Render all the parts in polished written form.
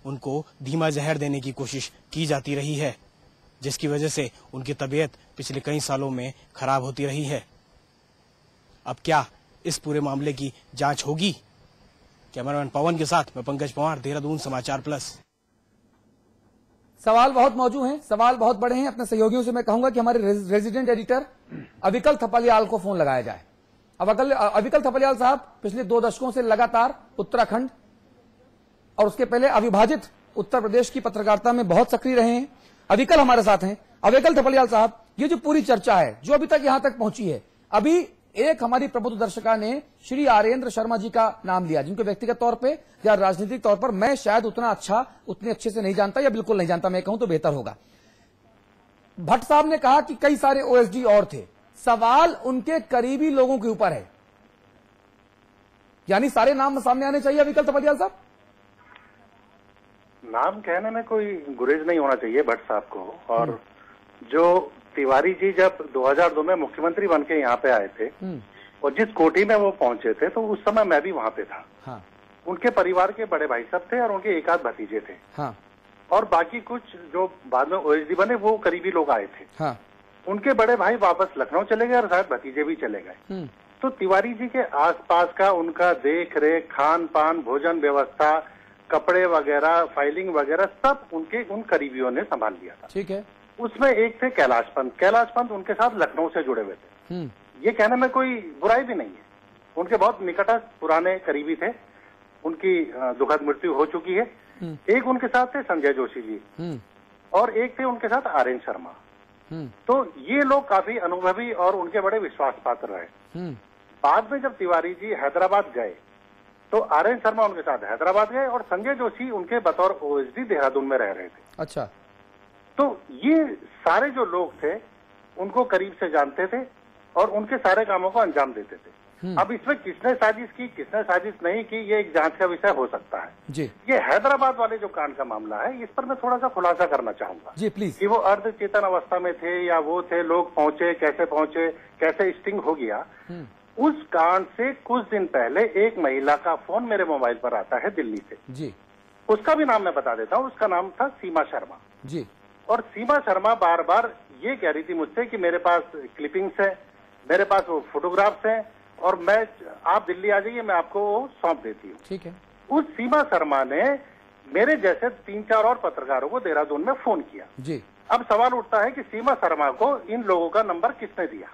उनको धीमा जहर देने की कोशिश की जाती रही है, जिसकी वजह से उनकी तबीयत पिछले कई सालों में खराब होती रही है। अब क्या इस पूरे मामले की जांच होगी? कैमरामैन पवन के साथ मैं पंकज पवार, देहरादून समाचार प्लस। सवाल बहुत मौजूद हैं, सवाल बहुत बड़े हैं। अपने सहयोगियों से मैं कहूंगा कि हमारे रेजिडेंट एडिटर अविकल थपलियाल को फोन लगाया जाए। अविकल थपलियाल साहब पिछले 2 दशकों से लगातार उत्तराखंड और उसके पहले अविभाजित उत्तर प्रदेश की पत्रकारिता में बहुत सक्रिय रहे हैं। अविकल हमारे साथ हैं। अविकल थपलियाल साहब, ये जो पूरी चर्चा है जो अभी तक यहां तक पहुंची है, अभी एक हमारी प्रबुद्ध दर्शका ने श्री आर्येंद्र शर्मा जी का नाम लिया, जिनको व्यक्तिगत तौर पे या राजनीतिक तौर पर मैं शायद उतने अच्छे से नहीं जानता या बिल्कुल नहीं जानता, मैं कहूं तो बेहतर होगा। भट्ट साहब ने कहा कि कई सारे ओएसडी और थे। सवाल उनके करीबी लोगों के ऊपर है, यानी सारे नाम सामने आने चाहिए। अविकल थपलियाल साहब, नाम कहने में कोई गुरेज नहीं होना चाहिए भट्ट साहब को। और जो तिवारी जी जब 2002 में मुख्यमंत्री बन के यहाँ पे आए थे और जिस कोठी में वो पहुंचे थे, तो उस समय मैं भी वहां पे था। हाँ। उनके परिवार के बड़े भाई साहब थे और उनके एक आध भतीजे थे। हाँ। और बाकी कुछ जो बाद में ओएसडी बने वो करीबी लोग आए थे। हाँ। उनके बड़े भाई वापस लखनऊ चले गए और शायद भतीजे भी चले गए। तो तिवारी जी के आसपास का उनका देख रेख, खान पान, भोजन व्यवस्था, कपड़े वगैरह, फाइलिंग वगैरह सब उन करीबियों ने संभाल लिया था। ठीक है। उसमें एक थे कैलाश पंत। कैलाश पंत उनके साथ लखनऊ से जुड़े हुए थे। ये कहने में कोई बुराई भी नहीं है। उनके बहुत निकटस्थ पुराने करीबी थे। उनकी दुखद मृत्यु हो चुकी है। एक उनके साथ थे संजय जोशी जी और एक थे उनके साथ आर्यन शर्मा। तो ये लोग काफी अनुभवी और उनके बड़े विश्वास पात्र रहे। बाद में जब तिवारी जी हैदराबाद गए तो आर्यन शर्मा उनके साथ हैदराबाद गए और संजय जोशी उनके बतौर ओएसडी देहरादून में रह रहे थे। अच्छा। तो ये सारे जो लोग थे उनको करीब से जानते थे और उनके सारे कामों को अंजाम देते थे। अब इसमें किसने साजिश की, किसने साजिश नहीं की, ये एक जांच का विषय हो सकता है जी। ये हैदराबाद वाले जो कांड का मामला है, इस पर मैं थोड़ा सा खुलासा करना चाहूंगा जी प्लीज। कि वो अर्ध चेतन अवस्था में थे या वो थे, लोग पहुंचे, कैसे स्टिंग हो गया। उस कांड से कुछ दिन पहले एक महिला का फोन मेरे मोबाइल पर आता है दिल्ली से जी। उसका भी नाम मैं बता देता हूँ। उसका नाम था सीमा शर्मा जी। और सीमा शर्मा बार बार ये कह रही थी मुझसे कि मेरे पास क्लिपिंग्स है, मेरे पास वो फोटोग्राफ्स हैं और आप दिल्ली आ जाइए, मैं आपको सौंप देती हूँ। ठीक है। उस सीमा शर्मा ने मेरे जैसे 3-4 और पत्रकारों को देहरादून में फोन किया जी। अब सवाल उठता है कि सीमा शर्मा को इन लोगों का नंबर किसने दिया।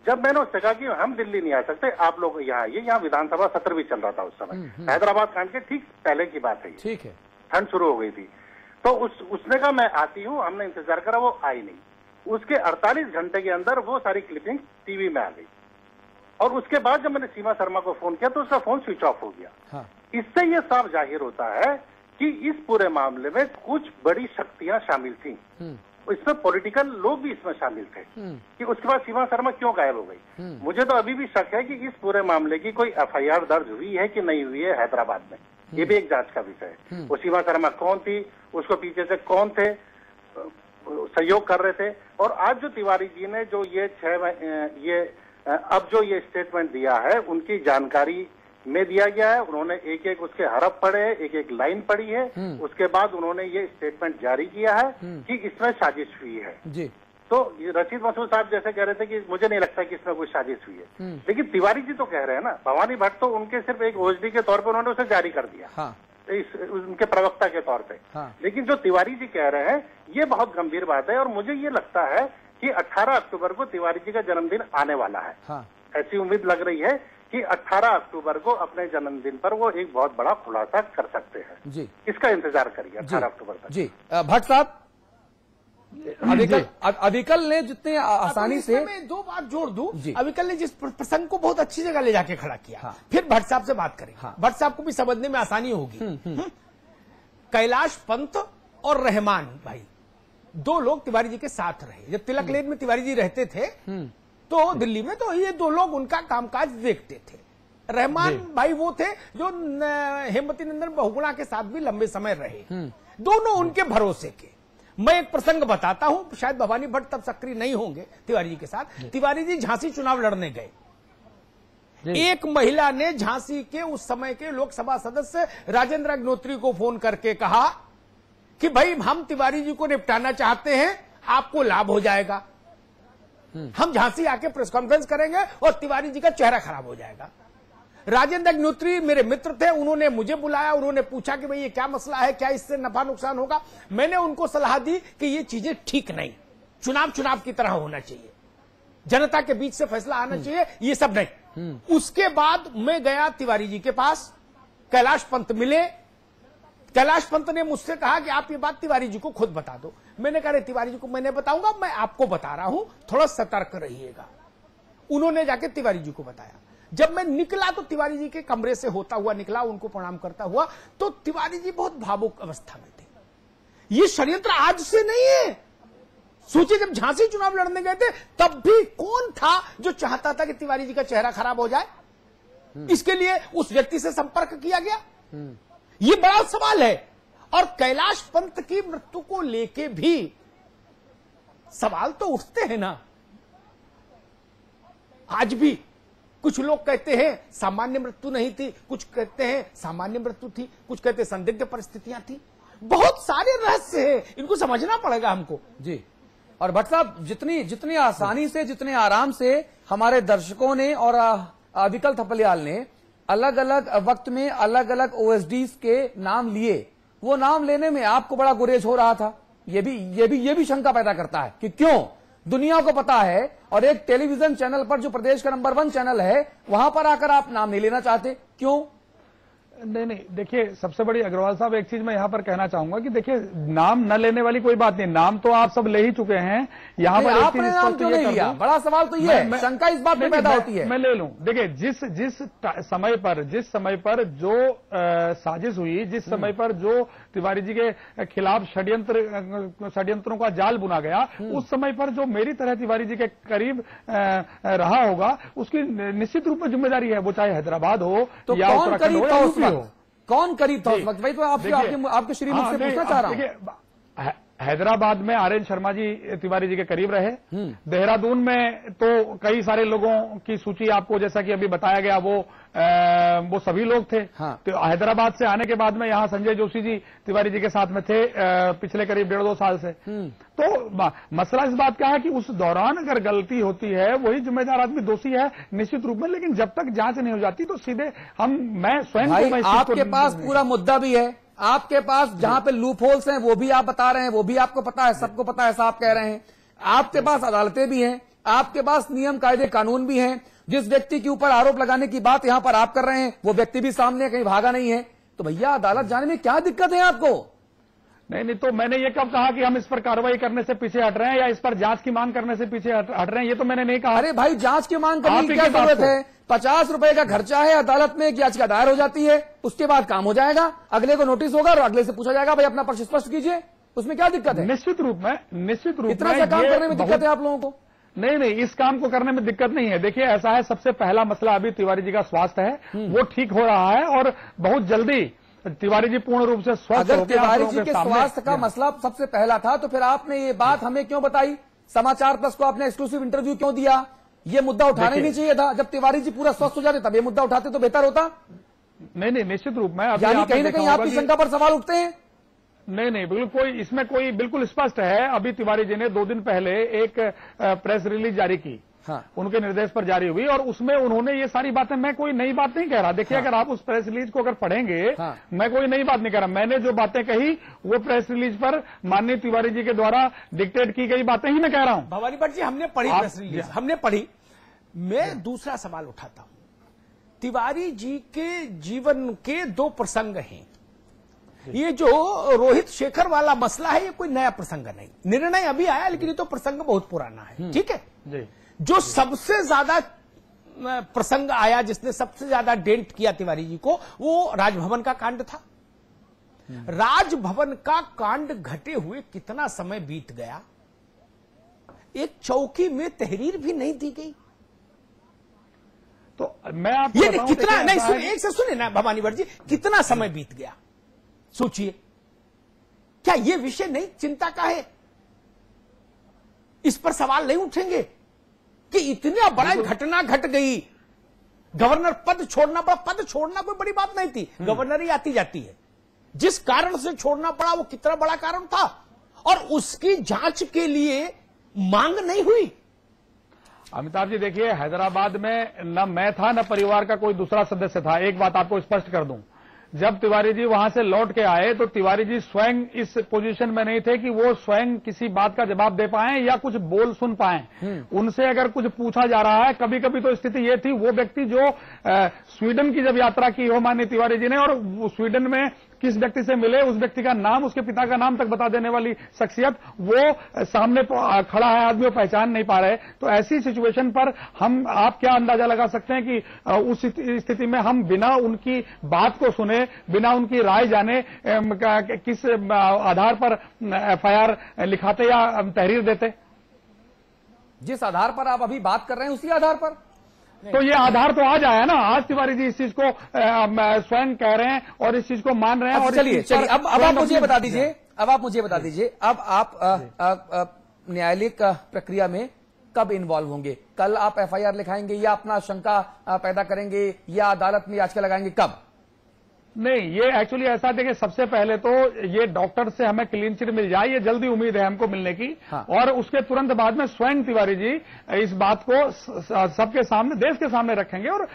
जब मैंने उससे कहा कि हम दिल्ली नहीं आ सकते, आप लोग यहाँ आइए, यहाँ विधानसभा सत्र भी चल रहा था उस समय, हैदराबाद कांड के ठीक पहले की बात है। ठीक है। ठंड शुरू हो गई थी। तो उसने कहा मैं आती हूँ। हमने इंतजार करा, वो आई नहीं। उसके 48 घंटे के अंदर वो सारी क्लिपिंग टीवी में आ गई और उसके बाद जब मैंने सीमा शर्मा को फोन किया तो उसका फोन स्विच ऑफ हो गया। हाँ। इससे ये साफ जाहिर होता है कि इस पूरे मामले में कुछ बड़ी शक्तियां शामिल थी। इसमें पॉलिटिकल लोग भी इसमें शामिल थे कि उसके बाद सीमा शर्मा क्यों गायब हो गई। मुझे तो अभी भी शक है कि इस पूरे मामले की कोई एफआईआर दर्ज हुई है कि नहीं हुई है हैदराबाद में। ये भी एक जांच का विषय है। वो सीमा शर्मा कौन थी, उसको पीछे से कौन थे सहयोग कर रहे थे। और आज जो तिवारी जी ने जो अब जो ये स्टेटमेंट दिया है उनकी जानकारी में दिया गया है। उन्होंने एक एक उसके हरफ पढ़े, एक एक लाइन पढ़ी है। उसके बाद उन्होंने ये स्टेटमेंट जारी किया है कि इसमें साजिश हुई है जी। तो रशीद मसूद साहब जैसे कह रहे थे कि मुझे नहीं लगता कि इसमें कोई साजिश हुई है, लेकिन तिवारी जी तो कह रहे हैं ना। भवानी भट्ट तो उनके सिर्फ एक ओएसडी के तौर पर उन्होंने उसे जारी कर दिया। हाँ। उनके प्रवक्ता के तौर पे। हाँ। लेकिन जो तिवारी जी कह रहे हैं ये बहुत गंभीर बात है और मुझे ये लगता है कि 18 अक्टूबर को तिवारी जी का जन्मदिन आने वाला है। हाँ। ऐसी उम्मीद लग रही है कि 18 अक्टूबर को अपने जन्मदिन पर वो एक बहुत बड़ा खुलासा कर सकते हैं जी। इसका इंतजार करिए 18 अक्टूबर तक जी। भट्ट साहब, अविकल ने जितने आसानी से, मैं 2 बात जोड़ दूं। अविकल ने जिस प्रसंग को बहुत अच्छी जगह ले जाके खड़ा किया। हाँ। फिर भट्ट साहब से बात करें। हाँ। भट्ट साहब को भी समझने में आसानी होगी। कैलाश पंत और रहमान भाई 2 लोग तिवारी जी के साथ रहे। जब तिलक लेन में तिवारी जी रहते थे तो दिल्ली में, तो ये 2 लोग उनका कामकाज देखते थे। रहमान भाई वो थे जो हेमवती नंदन बहुगुणा के साथ भी लंबे समय रहे। दोनों उनके भरोसे के। मैं एक प्रसंग बताता हूं, शायद भवानी भट्ट तब सक्रिय नहीं होंगे तिवारी जी के साथ। तिवारी जी झांसी चुनाव लड़ने गए। एक महिला ने झांसी के उस समय के लोकसभा सदस्य राजेंद्र अग्निहोत्री को फोन करके कहा कि भाई हम तिवारी जी को निपटाना चाहते हैं, आपको लाभ हो जाएगा, हम झांसी आके प्रेस कॉन्फ्रेंस करेंगे और तिवारी जी का चेहरा खराब हो जाएगा। राजेंद्र अग्निहोत्री मेरे मित्र थे, उन्होंने मुझे बुलाया, उन्होंने पूछा कि भाई ये क्या मसला है, क्या इससे नफा नुकसान होगा। मैंने उनको सलाह दी कि ये चीजें ठीक नहीं, चुनाव की तरह होना चाहिए, जनता के बीच से फैसला आना चाहिए, ये सब नहीं। उसके बाद मैं गया तिवारी जी के पास, कैलाश पंत मिले। कैलाश पंत ने मुझसे कहा कि आप ये बात तिवारी जी को खुद बता दो। मैंने कहा तिवारी जी को मैंने बताऊंगा, मैं आपको बता रहा हूं, थोड़ा सतर्क रहिएगा। उन्होंने जाके तिवारी जी को बताया। जब मैं निकला तो तिवारी जी के कमरे से होता हुआ निकला, उनको प्रणाम करता हुआ, तो तिवारी जी बहुत भावुक अवस्था में थे। ये षड्यंत्र आज से नहीं है। सोचिए, जब झांसी चुनाव लड़ने गए थे तब भी कौन था जो चाहता था कि तिवारी जी का चेहरा खराब हो जाए? इसके लिए उस व्यक्ति से संपर्क किया गया। ये बड़ा सवाल है। और कैलाश पंत की मृत्यु को लेके भी सवाल तो उठते हैं ना। आज भी कुछ लोग कहते हैं सामान्य मृत्यु नहीं थी, कुछ कहते हैं सामान्य मृत्यु थी, कुछ कहते हैं संदिग्ध परिस्थितियां थी। बहुत सारे रहस्य हैं, इनको समझना पड़ेगा हमको। जी। और भट्ट साहब, जितनी आसानी से, जितने आराम से हमारे दर्शकों ने और अविकल थपलियाल ने अलग अलग वक्त में अलग अलग ओएसडीज के नाम लिए, वो नाम लेने में आपको बड़ा गुरेज हो रहा था। ये भी शंका पैदा करता है कि क्यों दुनिया को पता है और एक टेलीविजन चैनल पर जो प्रदेश का नंबर 1 चैनल है, वहां पर आकर आप नाम नहीं लेना चाहते, क्यों? नहीं, देखिए, सबसे बड़ी अग्रवाल साहब, एक चीज मैं यहाँ पर कहना चाहूंगा कि देखिए, नाम न लेने वाली कोई बात नहीं, नाम तो आप सब ले ही चुके हैं। यहाँ पर आपने नाम क्यों नहीं लिया? बड़ा सवाल तो ये है, शंका इस बात में पैदा होती है। मैं ले लूं। देखिए, जिस समय पर जो साजिश हुई, जिस समय पर जो तिवारी जी के खिलाफ षड्यंत्रों का जाल बुना गया, उस समय पर जो मेरी तरह तिवारी जी के करीब रहा होगा, उसकी निश्चित रूप में जिम्मेदारी है, वो चाहे हैदराबाद हो या उत्तराखंड हो या यूपी हो। कौन करीब था उस वक्त? भाई तो आपके श्री मुझसे पूछना चाह रहा हूं। हैदराबाद में आर.एन. शर्मा जी तिवारी जी के करीब रहे। देहरादून में तो कई सारे लोगों की सूची आपको जैसा कि अभी बताया गया, वो सभी लोग थे। हाँ। तो हैदराबाद से आने के बाद में यहाँ संजय जोशी जी तिवारी जी के साथ में थे पिछले करीब 1.5-2 साल से। तो मसला इस बात का है कि उस दौरान अगर गलती होती है, वही जिम्मेदार आदमी दोषी है निश्चित रूप में। लेकिन जब तक जांच नहीं हो जाती तो सीधे मैं स्वयं आपके पास पूरा मुद्दा भी है, आपके पास जहां पे लूप होल्स हैं वो भी आप बता रहे हैं, वो भी आपको पता है, सबको पता है, ऐसा आप कह रहे हैं। आपके पास अदालतें भी हैं, आपके पास नियम कायदे कानून भी हैं। जिस व्यक्ति के ऊपर आरोप लगाने की बात यहां पर आप कर रहे हैं, वो व्यक्ति भी सामने कहीं भागा नहीं है। तो भैया, अदालत जाने में क्या दिक्कत है आपको? नहीं, तो मैंने ये कब कहा कि हम इस पर कार्रवाई करने से पीछे हट रहे हैं या इस पर जांच की मांग करने से पीछे हट रहे हैं? ये तो मैंने नहीं कहा। अरे भाई, जांच की मांग करने की क्या जरूरत है? 50 रुपए का खर्चा है, अदालत में एक याचिका दायर हो जाती है, उसके बाद काम हो जाएगा। अगले को नोटिस होगा और अगले से पूछा जाएगा भाई अपना पक्ष स्पष्ट कीजिए। उसमें क्या दिक्कत है? निश्चित रूप में इतना सा काम करने में दिक्कत है आप लोगों को? नहीं, इस काम को करने में दिक्कत नहीं है। देखिए, ऐसा है, सबसे पहला मसला अभी तिवारी जी का स्वास्थ्य है, वो ठीक हो रहा है और बहुत जल्दी तिवारी जी पूर्ण रूप से स्वस्थ अगर तिवारी जी के स्वास्थ्य का मसला सबसे पहला था तो फिर आपने ये बात हमें क्यों बताई? समाचार प्लस को आपने एक्सक्लूसिव इंटरव्यू क्यों दिया? ये मुद्दा उठाना ही नहीं चाहिए था। जब तिवारी जी पूरा स्वस्थ हो जाते तब ये मुद्दा उठाते तो बेहतर होता। नहीं, निश्चित रूप में यानी कहीं ना कहीं आपकी शंका पर सवाल उठते हैं। नहीं, बिल्कुल स्पष्ट है। अभी तिवारी जी ने 2 दिन पहले एक प्रेस रिलीज जारी की। हाँ। उनके निर्देश पर जारी हुई और उसमें उन्होंने ये सारी बातें, मैं कोई नई बात नहीं कह रहा। देखिए, अगर आप उस प्रेस रिलीज को अगर पढ़ेंगे, मैं कोई नई बात नहीं कह रहा। मैंने जो बातें कही वो प्रेस रिलीज पर माननीय तिवारी जी के द्वारा डिक्टेट की गई बातें ही मैं कह रहा हूं। भवानी भट्ट जी, हमने पढ़ी प्रेस रिलीज, हमने पढ़ी। मैं दूसरा सवाल उठाता हूं। तिवारी जी के जीवन के 2 प्रसंग हैं। ये जो रोहित शेखर वाला मसला है, ये कोई नया प्रसंग नहीं, निर्णय अभी आया, लेकिन ये तो प्रसंग बहुत पुराना है। ठीक है जी। जो सबसे ज्यादा प्रसंग आया, जिसने सबसे ज्यादा डेंट किया तिवारी जी को, वो राजभवन का कांड था। राजभवन का कांड घटे हुए कितना समय बीत गया, एक चौकी में तहरीर भी नहीं दी गई। तो मैं आपको ये कितना नहीं सुनिए, एक से सुनिए ना भवानी भट्ट जी, कितना समय बीत गया सोचिए। क्या ये विषय नहीं चिंता का है? इस पर सवाल नहीं उठेंगे कि इतना बड़ा घटना घट गई, गवर्नर पद छोड़ना पड़ा। पद छोड़ना कोई बड़ी बात नहीं थी, गवर्नरी आती जाती है। जिस कारण से छोड़ना पड़ा वो कितना बड़ा कारण था, और उसकी जांच के लिए मांग नहीं हुई। अमिताभ जी देखिए, हैदराबाद में न मैं था न परिवार का कोई दूसरा सदस्य था। एक बात आपको स्पष्ट कर दूं, जब तिवारी जी वहां से लौट के आए तो तिवारी जी स्वयं इस पोजीशन में नहीं थे कि वो स्वयं किसी बात का जवाब दे पाए या कुछ बोल सुन पाए। उनसे अगर कुछ पूछा जा रहा है, कभी कभी तो स्थिति ये थी, वो व्यक्ति जो स्वीडन की जब यात्रा की हो माननीय तिवारी जी ने, और स्वीडन में किस व्यक्ति से मिले, उस व्यक्ति का नाम, उसके पिता का नाम तक बता देने वाली शख्सियत, वो सामने खड़ा है आदमी, वो पहचान नहीं पा रहे। तो ऐसी सिचुएशन पर आप क्या अंदाजा लगा सकते हैं कि उस स्थिति में हम बिना उनकी बात को सुने, बिना उनकी राय जाने किस आधार पर एफआईआर लिखाते या तहरीर देते? जिस आधार पर आप अभी बात कर रहे हैं उसी आधार पर तो ये आधार तो आज आया ना। आज तिवारी जी इस चीज को स्वयं कह रहे हैं और इस चीज को मान रहे हैं। और चलिए अब आप मुझे बता दीजिए, अब आप न्यायालयिक प्रक्रिया में कब इन्वॉल्व होंगे? कल आप एफआईआर लिखाएंगे या अपना शंका पैदा करेंगे या अदालत में याचिका लगाएंगे, कब? नहीं, ये एक्चुअली ऐसा देखिए, सबसे पहले तो ये डॉक्टर से हमें क्लीन चिट मिल जाए, ये जल्दी उम्मीद है हमको मिलने की। हाँ। और उसके तुरंत बाद में स्वयं तिवारी जी इस बात को सबके सामने, देश के सामने रखेंगे। और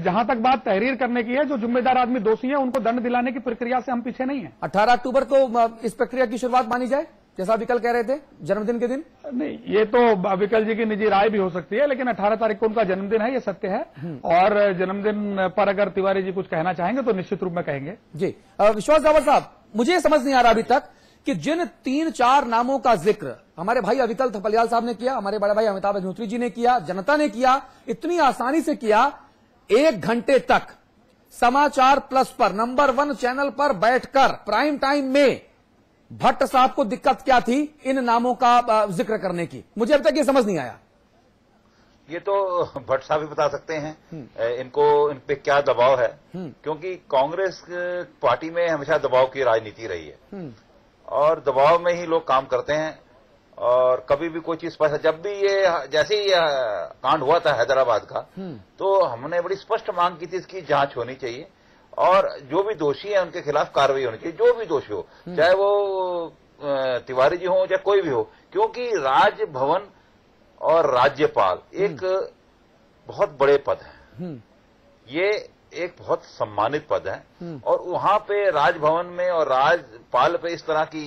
जहां तक बात तहरीर करने की है, जो जिम्मेदार आदमी दोषी है उनको दंड दिलाने की प्रक्रिया से हम पीछे नहीं है। 18 अक्टूबर को इस प्रक्रिया की शुरुआत मानी जाए, जैसा अविकल कह रहे थे, जन्मदिन के दिन? नहीं, ये तो अविकल जी की निजी राय भी हो सकती है, लेकिन 18 तारीख को उनका जन्मदिन है, ये सत्य है। और जन्मदिन पर अगर तिवारी जी कुछ कहना चाहेंगे तो निश्चित रूप में कहेंगे। जी विश्वास रावत साहब, मुझे समझ नहीं आ रहा अभी तक कि जिन 3-4 नामों का जिक्र हमारे भाई अविकल थपलियाल साहब ने किया, हमारे बड़े भाई अमिताभ अग्निहोत्री जी ने किया, जनता ने किया, इतनी आसानी से किया, 1 घंटे तक समाचार प्लस पर नंबर 1 चैनल पर बैठकर प्राइम टाइम में भट्ट साहब को दिक्कत क्या थी इन नामों का जिक्र करने की? मुझे अब तक ये समझ नहीं आया। ये तो भट्ट साहब भी बता सकते हैं इनको, इन पे क्या दबाव है, क्योंकि कांग्रेस पार्टी में हमेशा दबाव की राजनीति रही है और दबाव में ही लोग काम करते हैं। और कभी भी कोई चीज स्पष्ट, जब भी ये जैसे ही कांड हुआ था हैदराबाद का, तो हमने बड़ी स्पष्ट मांग की थी इसकी जांच होनी चाहिए और जो भी दोषी है उनके खिलाफ कार्रवाई होनी चाहिए, जो भी दोषी हो, चाहे वो तिवारी जी हो चाहे कोई भी हो, क्योंकि राजभवन और राज्यपाल एक बहुत बड़े पद है, ये एक बहुत सम्मानित पद है। और वहां पे राजभवन में और राज्यपाल पे इस तरह की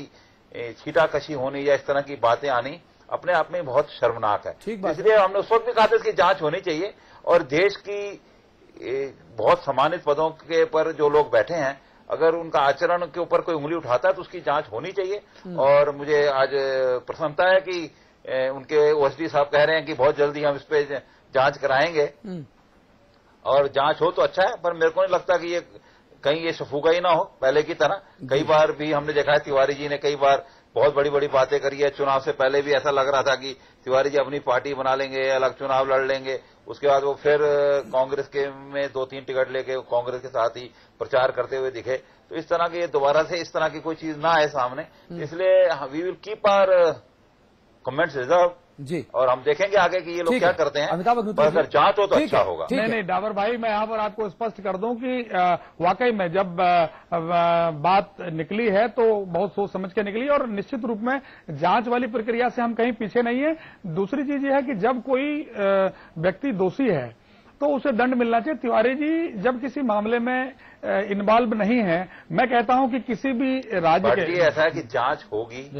छीटाकशी होनी या इस तरह की बातें आनी अपने आप में बहुत शर्मनाक है। इसलिए हमने उस वक्त भी कहा था इसकी जांच होनी चाहिए और देश की बहुत सम्मानित पदों के पर जो लोग बैठे हैं, अगर उनका आचरण के ऊपर कोई उंगली उठाता है तो उसकी जांच होनी चाहिए। और मुझे आज प्रसन्नता है कि उनके ओएसडी साहब कह रहे हैं कि बहुत जल्दी हम इस पे जांच कराएंगे और जांच हो तो अच्छा है, पर मेरे को नहीं लगता कि ये कहीं ये सफूगा ही ना हो पहले की तरह। कई बार भी हमने देखा है तिवारी जी ने कई बार बहुत बड़ी बड़ी बातें करी है। चुनाव से पहले भी ऐसा लग रहा था कि तिवारी जी अपनी पार्टी बना लेंगे, अलग चुनाव लड़ लेंगे, उसके बाद वो फिर कांग्रेस के में 2-3 टिकट लेके कांग्रेस के साथ ही प्रचार करते हुए दिखे। तो इस तरह के दोबारा से इस तरह की कोई चीज ना आए सामने, इसलिए we will keep our comments reserve जी, और हम देखेंगे आगे कि ये लोग क्या करते हैं। पर अगर जांच हो तो अच्छा होगा। नहीं डावर भाई, मैं यहाँ पर आपको स्पष्ट कर दूं कि वाकई में जब बात निकली है तो बहुत सोच समझ के निकली और निश्चित रूप में जांच वाली प्रक्रिया से हम कहीं पीछे नहीं है। दूसरी चीज ये है कि जब कोई व्यक्ति दोषी है तो उसे दंड मिलना चाहिए। तिवारी जी जब किसी मामले में इन्वॉल्व नहीं है, मैं कहता हूं कि किसी भी राज्य के, ऐसा है कि जांच होगी,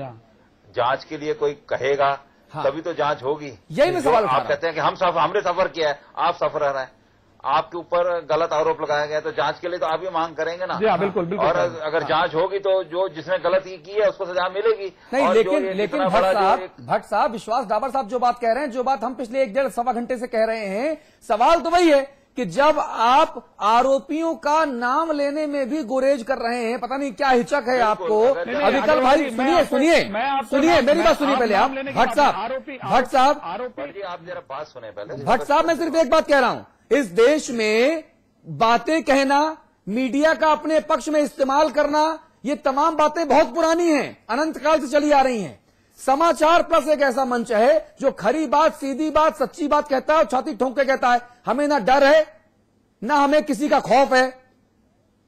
जांच के लिए कोई कहेगा तभी तो जांच होगी। यही मैं सवाल आप कहते हैं कि हमने सफर किया है, आप सफर रह रहे हैं, आपके ऊपर गलत आरोप लगाया गया, तो जांच के लिए तो आप भी मांग करेंगे ना। जी बिल्कुल बिल्कुल। और अगर जांच होगी तो जो जिसने गलती की है उसको सजा मिलेगी। नहीं, लेकिन भट्ट साहब, विश्वास डाबर साहब जो बात कह रहे हैं, जो बात हम पिछले 1-1.5 घंटे से कह रहे हैं, सवाल तो वही है कि जब आप आरोपियों का नाम लेने में भी गुरेज कर रहे हैं, पता नहीं क्या हिचक है आपको। अविकल भाई सुनिए मेरी बात सुनिए पहले आप। भट्ट साहब आप जरा बात सुने पहले। भट्ट साहब, मैं सिर्फ एक बात कह रहा हूं, इस देश में बातें कहना, मीडिया का अपने पक्ष में इस्तेमाल करना, ये तमाम बातें बहुत पुरानी हैं, अनंत काल से चली आ रही हैं। समाचार प्लस एक ऐसा मंच है जो खरी बात, सीधी बात, सच्ची बात कहता है और छाती ठोंक के कहता है हमें ना डर है ना हमें किसी का खौफ है।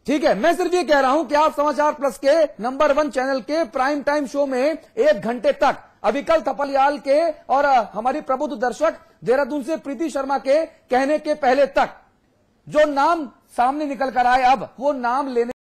ठीक है, मैं सिर्फ ये कह रहा हूं कि आप समाचार प्लस के नंबर 1 चैनल के प्राइम टाइम शो में 1 घंटे तक अविकल थपलियाल के और हमारी प्रबुद्ध दर्शक देहरादून से प्रीति शर्मा के कहने के पहले तक जो नाम सामने निकल कर आए, अब वो नाम लेने